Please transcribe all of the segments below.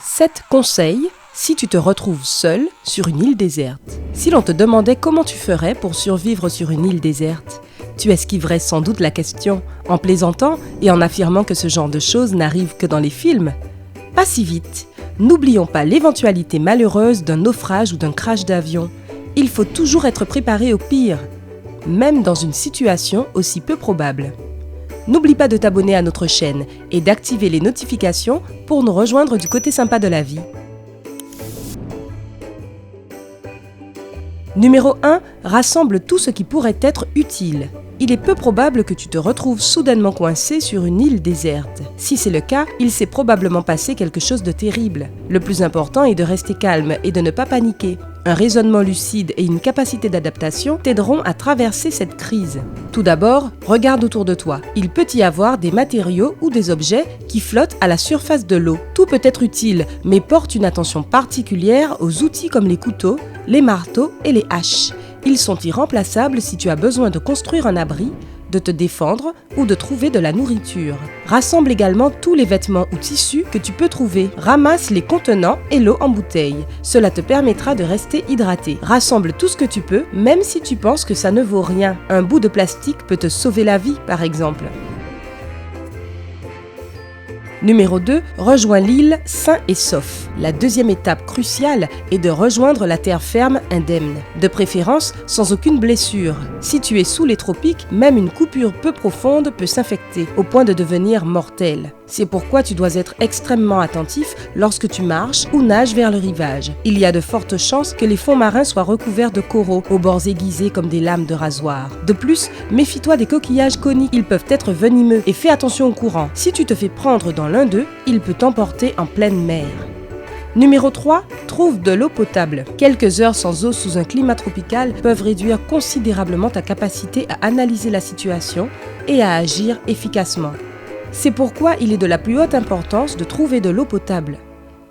7 conseils si tu te retrouves seul sur une île déserte. Si l'on te demandait comment tu ferais pour survivre sur une île déserte, tu esquiverais sans doute la question en plaisantant et en affirmant que ce genre de choses n'arrive que dans les films. Pas si vite. N'oublions pas l'éventualité malheureuse d'un naufrage ou d'un crash d'avion. Il faut toujours être préparé au pire, même dans une situation aussi peu probable. N'oublie pas de t'abonner à notre chaîne et d'activer les notifications pour nous rejoindre du côté sympa de la vie. Numéro 1. Rassemble tout ce qui pourrait être utile. Il est peu probable que tu te retrouves soudainement coincé sur une île déserte. Si c'est le cas, il s'est probablement passé quelque chose de terrible. Le plus important est de rester calme et de ne pas paniquer. Un raisonnement lucide et une capacité d'adaptation t'aideront à traverser cette crise. Tout d'abord, regarde autour de toi. Il peut y avoir des matériaux ou des objets qui flottent à la surface de l'eau. Tout peut être utile, mais porte une attention particulière aux outils comme les couteaux, les marteaux et les haches. Ils sont irremplaçables si tu as besoin de construire un abri, de te défendre ou de trouver de la nourriture. Rassemble également tous les vêtements ou tissus que tu peux trouver. Ramasse les contenants et l'eau en bouteille. Cela te permettra de rester hydraté. Rassemble tout ce que tu peux, même si tu penses que ça ne vaut rien. Un bout de plastique peut te sauver la vie, par exemple. Numéro 2. Rejoins l'île sain et sauf. La deuxième étape cruciale est de rejoindre la terre ferme indemne. De préférence, sans aucune blessure. Si tu es sous les tropiques, même une coupure peu profonde peut s'infecter, au point de devenir mortelle. C'est pourquoi tu dois être extrêmement attentif lorsque tu marches ou nages vers le rivage. Il y a de fortes chances que les fonds marins soient recouverts de coraux, aux bords aiguisés comme des lames de rasoir. De plus, méfie-toi des coquillages coniques, ils peuvent être venimeux et fais attention au courant. Si tu te fais prendre dans l'un d'eux, il peut t'emporter en pleine mer. Numéro 3. Trouve de l'eau potable. Quelques heures sans eau sous un climat tropical peuvent réduire considérablement ta capacité à analyser la situation et à agir efficacement. C'est pourquoi il est de la plus haute importance de trouver de l'eau potable.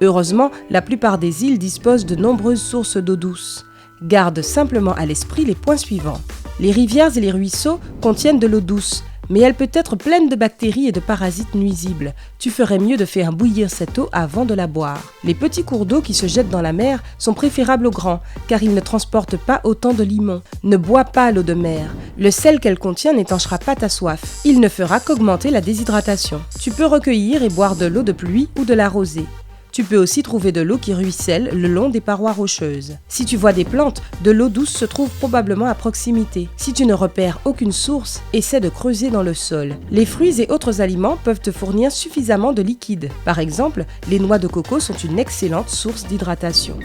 Heureusement, la plupart des îles disposent de nombreuses sources d'eau douce. Garde simplement à l'esprit les points suivants. Les rivières et les ruisseaux contiennent de l'eau douce, mais elle peut être pleine de bactéries et de parasites nuisibles. Tu ferais mieux de faire bouillir cette eau avant de la boire. Les petits cours d'eau qui se jettent dans la mer sont préférables aux grands, car ils ne transportent pas autant de limon. Ne bois pas l'eau de mer. Le sel qu'elle contient n'étanchera pas ta soif. Il ne fera qu'augmenter la déshydratation. Tu peux recueillir et boire de l'eau de pluie ou de la rosée. Tu peux aussi trouver de l'eau qui ruisselle le long des parois rocheuses. Si tu vois des plantes, de l'eau douce se trouve probablement à proximité. Si tu ne repères aucune source, essaie de creuser dans le sol. Les fruits et autres aliments peuvent te fournir suffisamment de liquide. Par exemple, les noix de coco sont une excellente source d'hydratation.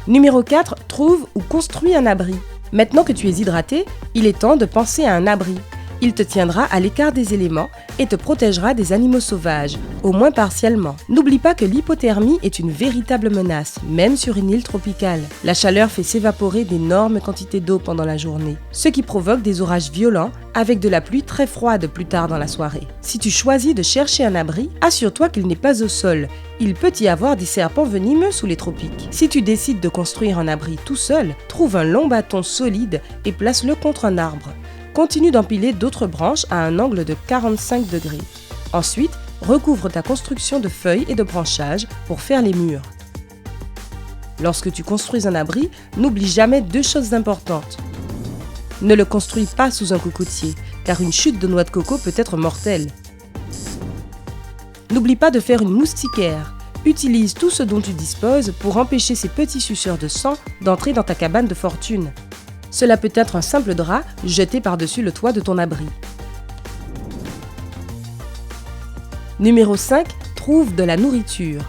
Numéro 4. Trouve ou construis un abri. Maintenant que tu es hydraté, il est temps de penser à un abri. Il te tiendra à l'écart des éléments et te protégera des animaux sauvages, au moins partiellement. N'oublie pas que l'hypothermie est une véritable menace, même sur une île tropicale. La chaleur fait s'évaporer d'énormes quantités d'eau pendant la journée, ce qui provoque des orages violents avec de la pluie très froide plus tard dans la soirée. Si tu choisis de chercher un abri, assure-toi qu'il n'est pas au sol. Il peut y avoir des serpents venimeux sous les tropiques. Si tu décides de construire un abri tout seul, trouve un long bâton solide et place-le contre un arbre. Continue d'empiler d'autres branches à un angle de 45 degrés. Ensuite, recouvre ta construction de feuilles et de branchages pour faire les murs. Lorsque tu construis un abri, n'oublie jamais 2 choses importantes. Ne le construis pas sous un cocotier, car une chute de noix de coco peut être mortelle. N'oublie pas de faire une moustiquaire. Utilise tout ce dont tu disposes pour empêcher ces petits suceurs de sang d'entrer dans ta cabane de fortune. Cela peut être un simple drap jeté par-dessus le toit de ton abri. Numéro 5. Trouve de la nourriture.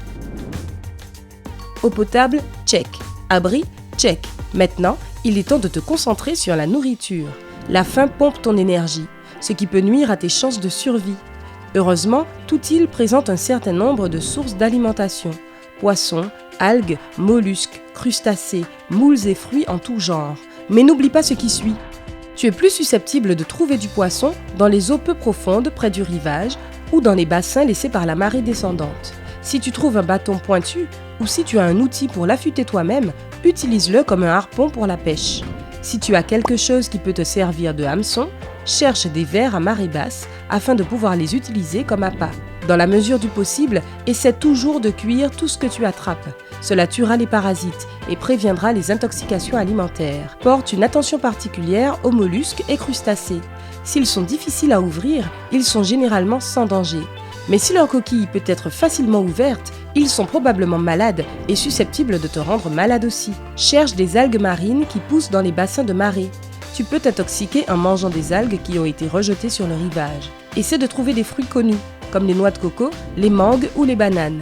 Eau potable, check. Abri, check. Maintenant, il est temps de te concentrer sur la nourriture. La faim pompe ton énergie, ce qui peut nuire à tes chances de survie. Heureusement, toute île présente un certain nombre de sources d'alimentation. Poissons, algues, mollusques, crustacés, moules et fruits en tout genre. Mais n'oublie pas ce qui suit. Tu es plus susceptible de trouver du poisson dans les eaux peu profondes près du rivage ou dans les bassins laissés par la marée descendante. Si tu trouves un bâton pointu ou si tu as un outil pour l'affûter toi-même, utilise-le comme un harpon pour la pêche. Si tu as quelque chose qui peut te servir de hameçon, cherche des vers à marée basse afin de pouvoir les utiliser comme appât. Dans la mesure du possible, essaie toujours de cuire tout ce que tu attrapes. Cela tuera les parasites et préviendra les intoxications alimentaires. Porte une attention particulière aux mollusques et crustacés. S'ils sont difficiles à ouvrir, ils sont généralement sans danger. Mais si leur coquille peut être facilement ouverte, ils sont probablement malades et susceptibles de te rendre malade aussi. Cherche des algues marines qui poussent dans les bassins de marée. Tu peux t'intoxiquer en mangeant des algues qui ont été rejetées sur le rivage. Essaie de trouver des fruits connus, comme les noix de coco, les mangues ou les bananes.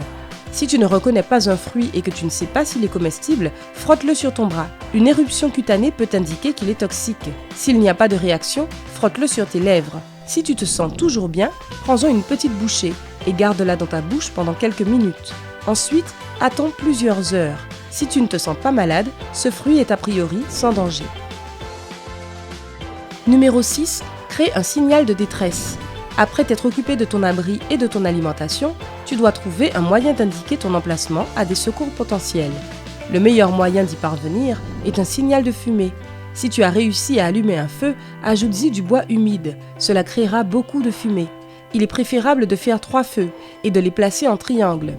Si tu ne reconnais pas un fruit et que tu ne sais pas s'il est comestible, frotte-le sur ton bras. Une éruption cutanée peut indiquer qu'il est toxique. S'il n'y a pas de réaction, frotte-le sur tes lèvres. Si tu te sens toujours bien, prends-en une petite bouchée et garde-la dans ta bouche pendant quelques minutes. Ensuite, attends plusieurs heures. Si tu ne te sens pas malade, ce fruit est a priori sans danger. Numéro 6. Crée un signal de détresse. Après t'être occupé de ton abri et de ton alimentation, tu dois trouver un moyen d'indiquer ton emplacement à des secours potentiels. Le meilleur moyen d'y parvenir est un signal de fumée. Si tu as réussi à allumer un feu, ajoute-y du bois humide. Cela créera beaucoup de fumée. Il est préférable de faire 3 feux et de les placer en triangle.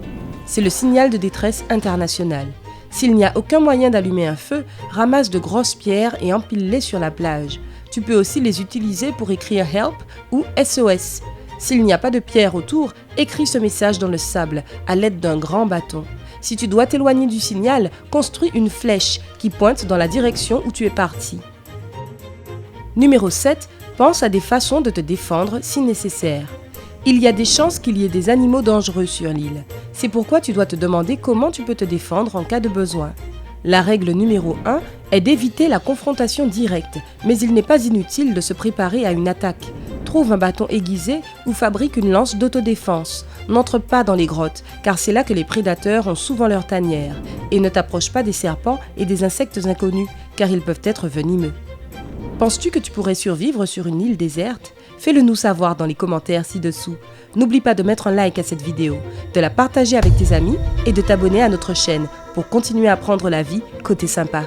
C'est le signal de détresse international. S'il n'y a aucun moyen d'allumer un feu, ramasse de grosses pierres et empile-les sur la plage. Tu peux aussi les utiliser pour écrire « Help » ou « SOS ». S'il n'y a pas de pierre autour, écris ce message dans le sable à l'aide d'un grand bâton. Si tu dois t'éloigner du signal, construis une flèche qui pointe dans la direction où tu es parti. Numéro 7. Pense à des façons de te défendre si nécessaire. Il y a des chances qu'il y ait des animaux dangereux sur l'île. C'est pourquoi tu dois te demander comment tu peux te défendre en cas de besoin. La règle numéro 1 est d'éviter la confrontation directe, mais il n'est pas inutile de se préparer à une attaque. Trouve un bâton aiguisé ou fabrique une lance d'autodéfense. N'entre pas dans les grottes, car c'est là que les prédateurs ont souvent leur tanière. Et ne t'approche pas des serpents et des insectes inconnus, car ils peuvent être venimeux. Penses-tu que tu pourrais survivre sur une île déserte ? Fais-le nous savoir dans les commentaires ci-dessous. N'oublie pas de mettre un like à cette vidéo, de la partager avec tes amis et de t'abonner à notre chaîne pour continuer à prendre la vie côté sympa.